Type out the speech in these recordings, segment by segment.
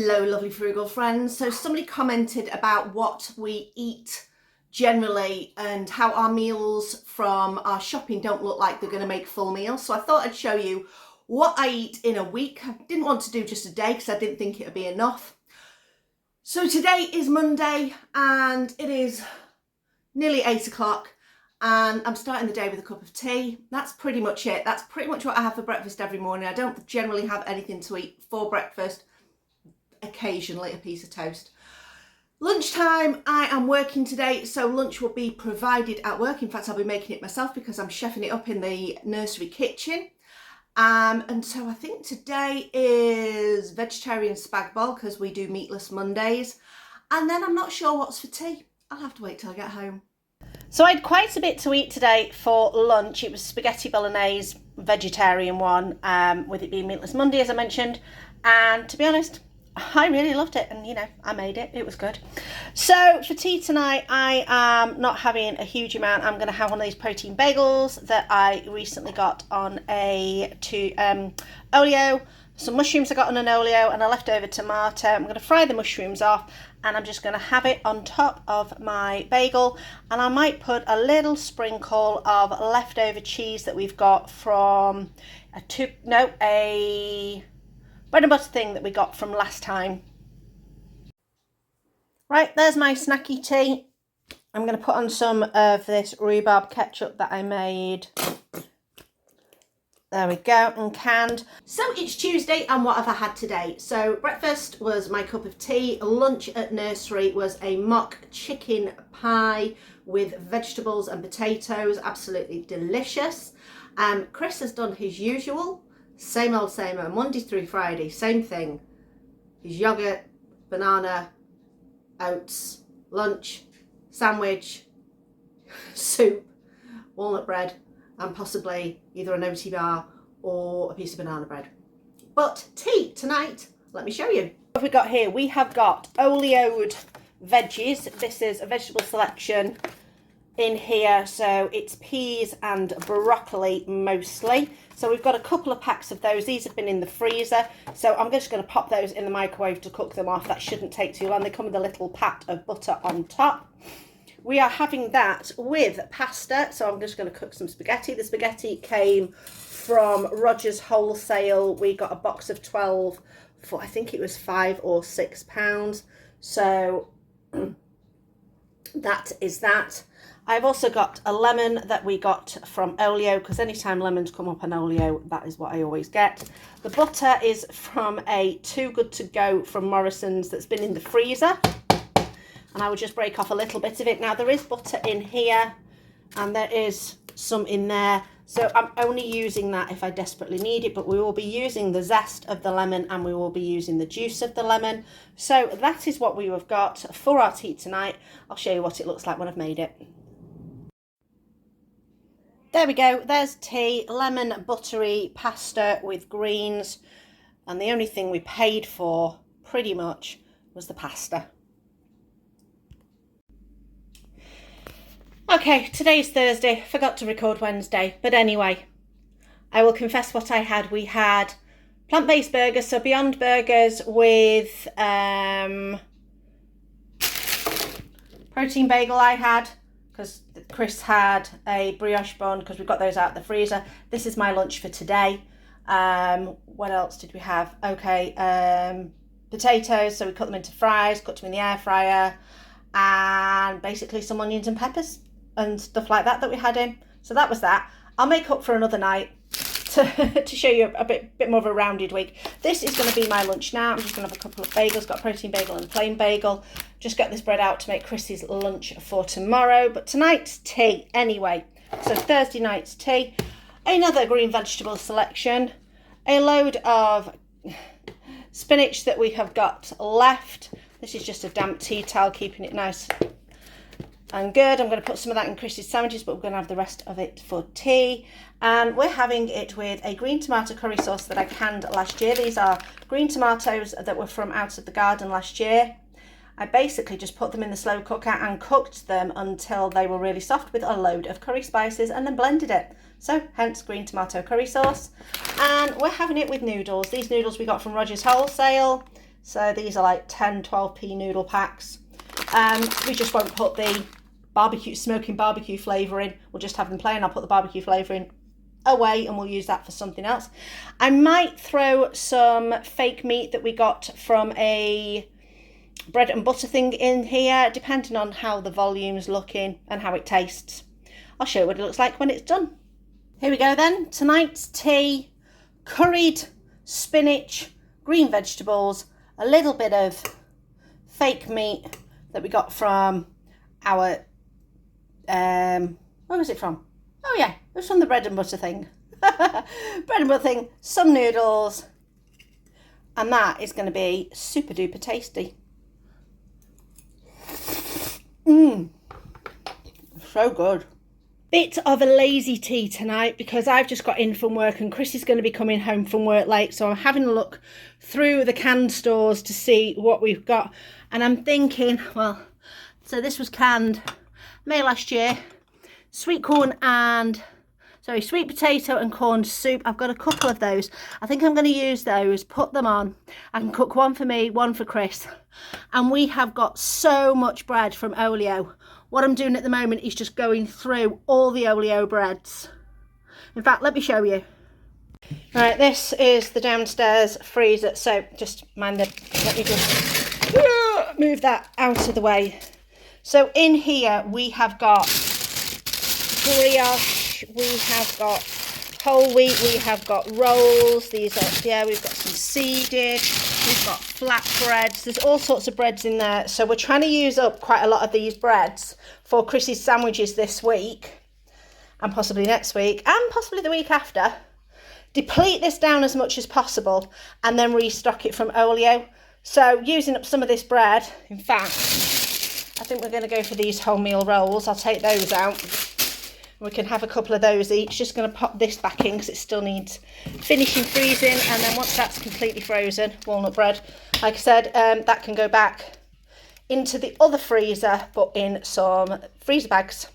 Hello lovely frugal friends. So somebody commented about what we eat generally and how our meals from our shopping don't look like they're going to make full meals. So I thought I'd show you what I eat in a week. I didn't want to do just a day because I didn't think it would be enough. So today is Monday and it is nearly 8 o'clock and I'm starting the day with a cup of tea. That's pretty much it. That's pretty much what I have for breakfast every morning. I don't generally have anything to eat for breakfast. Occasionally a piece of toast. Lunchtime, I am working today, so lunch will be provided at work. In fact, I'll be making it myself because I'm chefing it up in the nursery kitchen. And so I think today is vegetarian spag bol because we do meatless Mondays. And then I'm not sure what's for tea. I'll have to wait till I get home. So I had quite a bit to eat today for lunch. It was spaghetti bolognese, vegetarian one, with it being meatless Monday, as I mentioned. And to be honest, I really loved it, and I made it. It was good. So for tea tonight, I am not having a huge amount. I'm going to have one of these protein bagels that I recently got on a oleo. Some mushrooms I got on an oleo and a leftover tomato. I'm going to fry the mushrooms off and I'm just going to have it on top of my bagel, and I might put a little sprinkle of leftover cheese that we've got from a bread and butter thing that we got from last time. Right, there's my snacky tea. I'm going to put on some of this rhubarb ketchup that I made. There we go, and canned. So it's Tuesday, and what have I had today? So breakfast was my cup of tea. Lunch at nursery was a mock chicken pie with vegetables and potatoes. Absolutely delicious. Chris has done his usual. Same old, Monday through Friday, same thing. His yogurt, banana, oats, lunch, sandwich, soup, walnut bread, and possibly either an oaty bar or a piece of banana bread. But tea tonight, let me show you. What have we got here? We have got oleoed veggies. This is a vegetable selection in here, so it's peas and broccoli mostly. So we've got a couple of packs of those. These have been in the freezer, so I'm just going to pop those in the microwave to cook them off. That shouldn't take too long. They come with a little pat of butter on top. We are having that with pasta, so I'm just going to cook some spaghetti. The spaghetti came from Rogers Wholesale. We got a box of 12 for, I think it was £5 or £6. So that is that. I've also got a lemon that we got from Oleo, because anytime lemons come up on Oleo, that is what I always get. The butter is from a Too Good To Go from Morrison's that's been in the freezer. And I will just break off a little bit of it. Now there is butter in here and there is some in there. So I'm only using that if I desperately need it, but we will be using the zest of the lemon and we will be using the juice of the lemon. So that is what we have got for our tea tonight. I'll show you what it looks like when I've made it. There we go, there's tea, lemon buttery pasta with greens, and the only thing we paid for pretty much was the pasta. Okay, today's Thursday, forgot to record Wednesday, but anyway, I will confess what I had. We had plant-based burgers, so Beyond Burgers with protein bagel I had, because Chris had a brioche bun because we've got those out of the freezer. This is my lunch for today. What else did we have? Okay, potatoes, so we cut them into fries, cut them in the air fryer, and basically some onions and peppers and stuff like that we had in. So that was that. I'll make up for another night to show you a bit more of a rounded week. This is going to be my lunch now. I'm just going to have a couple of bagels. Got a protein bagel and a plain bagel. Just get this bread out to make Chrissy's lunch for tomorrow. But tonight's tea anyway. So Thursday night's tea. Another green vegetable selection. A load of spinach that we have got left. This is just a damp tea towel, keeping it nice and good. I'm going to put some of that in Chrissy's sandwiches, but we're going to have the rest of it for tea. And we're having it with a green tomato curry sauce that I canned last year. These are green tomatoes that were from out of the garden last year. I basically just put them in the slow cooker and cooked them until they were really soft with a load of curry spices and then blended it. So hence green tomato curry sauce. And we're having it with noodles. These noodles we got from Rogers Wholesale. So these are like 10, 12p noodle packs. We just won't put the smoking barbecue flavour in. We'll just have them plain. I'll put the barbecue flavour in away and we'll use that for something else. I might throw some fake meat that we got from a bread and butter thing in here, depending on how the volume's looking and how it tastes. I'll show you what it looks like when it's done. Here we go then. Tonight's tea: curried spinach, green vegetables, a little bit of fake meat that we got from our where was it from? Oh yeah, it was from the bread and butter thing. Bread and butter thing, some noodles, and that is going to be super duper tasty. So good. Bit of a lazy tea tonight because I've just got in from work and Chris is going to be coming home from work late, so I'm having a look through the canned stores to see what we've got, and I'm thinking, well, so this was canned May last year. Sweet potato and corn soup. I've got a couple of those. I think I'm going to use those, put them on. I can cook one for me, one for Chris. And we have got so much bread from Olio. What I'm doing at the moment is just going through all the Olio breads. In fact, let me show you. Right, this is the downstairs freezer. So just let me just move that out of the way. So in here we have got brioche, we have got whole wheat, we have got rolls, these are, yeah, we've got some seeded, we've got flatbreads, there's all sorts of breads in there. So we're trying to use up quite a lot of these breads for Chrissy's sandwiches this week, and possibly next week, and possibly the week after. Deplete this down as much as possible, and then restock it from Olio. So using up some of this bread, in fact, I think we're going to go for these wholemeal rolls. I'll take those out. We can have a couple of those each. Just going to pop this back in because it still needs finishing freezing. And then once that's completely frozen, walnut bread, like I said, that can go back into the other freezer, but in some freezer bags.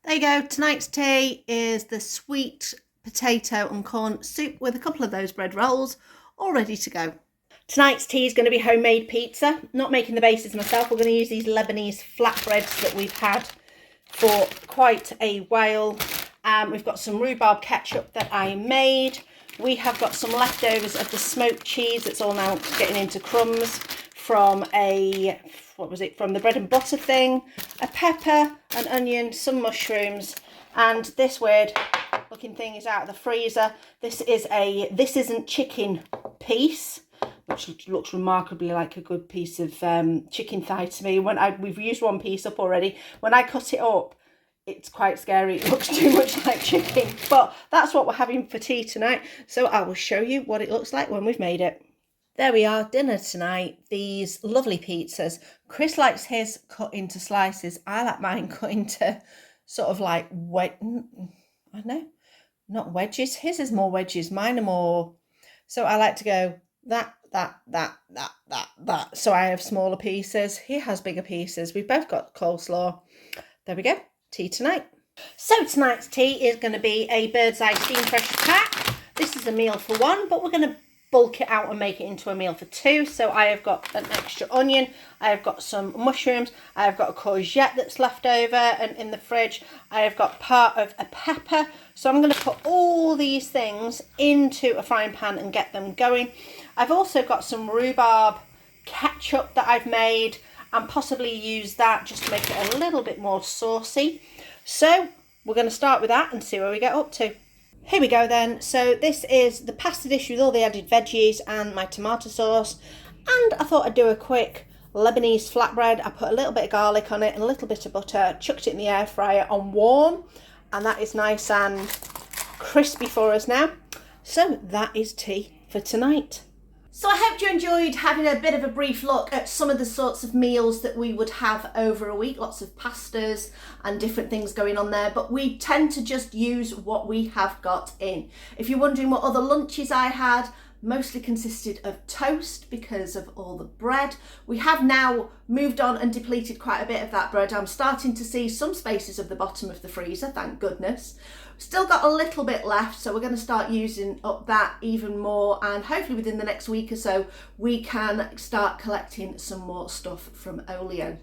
There you go. Tonight's tea is the sweet potato and corn soup with a couple of those bread rolls all ready to go. Tonight's tea is going to be homemade pizza. Not making the bases myself. We're going to use these Lebanese flatbreads that we've had for quite a while. We've got some rhubarb ketchup that I made. We have got some leftovers of the smoked cheese that's all now getting into crumbs from from the bread and butter thing. A pepper, an onion, some mushrooms, and this weird looking thing is out of the freezer. This is a This Isn't Chicken piece, which looks remarkably like a good piece of chicken thigh to me. We've used one piece up already. When I cut it up, it's quite scary. It looks too much like chicken, but that's what we're having for tea tonight. So I will show you what it looks like when we've made it. There we are, dinner tonight. These lovely pizzas. Chris likes his cut into slices. I like mine cut into sort of like not wedges. His is more wedges. Mine are more. So I like to go that. So I have smaller pieces. He has bigger pieces. We've both got coleslaw. There we go. Tea tonight. So tonight's tea is going to be a bird's eye steam fresh pack. This is a meal for one, but we're going to bulk it out and make it into a meal for two. So I have got an extra onion. I have got some mushrooms. I have got a courgette that's left over and in the fridge. I have got part of a pepper. So I'm going to put all these things into a frying pan and get them going. I've also got some rhubarb ketchup that I've made and possibly use that just to make it a little bit more saucy. So we're going to start with that and see where we get up to. Here we go then. So this is the pasta dish with all the added veggies and my tomato sauce. And I thought I'd do a quick Lebanese flatbread. I put a little bit of garlic on it and a little bit of butter, chucked it in the air fryer on warm. And that is nice and crispy for us now. So that is tea for tonight. So I hope you enjoyed having a bit of a brief look at some of the sorts of meals that we would have over a week. Lots of pastas and different things going on there, but we tend to just use what we have got in. If you're wondering what other lunches I had, mostly consisted of toast because of all the bread. We have now moved on and depleted quite a bit of that bread. I'm starting to see some spaces of the bottom of the freezer, thank goodness. Still got a little bit left, so we're going to start using up that even more, and hopefully within the next week or so we can start collecting some more stuff from Olio.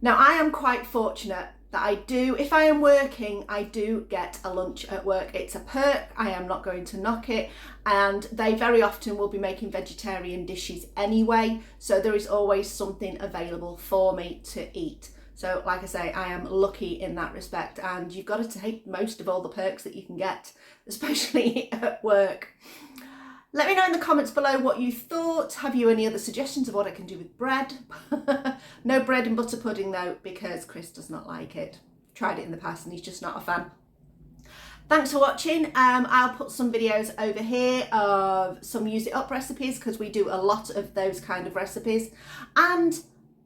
Now I am quite fortunate that I do, if I am working, I do get a lunch at work. It's a perk, I am not going to knock it, and they very often will be making vegetarian dishes anyway, so there is always something available for me to eat. So like I say, I am lucky in that respect, and you've got to take most of all the perks that you can get, especially at work. Let me know in the comments below what you thought. Have you any other suggestions of what I can do with bread? No bread and butter pudding though, because Chris does not like it. Tried it in the past and he's just not a fan. Thanks for watching. I'll put some videos over here of some use it up recipes, because we do a lot of those kind of recipes. And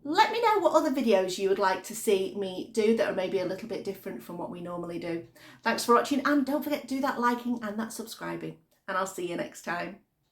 let me know what other videos you would like to see me do that are maybe a little bit different from what we normally do. Thanks for watching, and don't forget to do that liking and that subscribing. And I'll see you next time.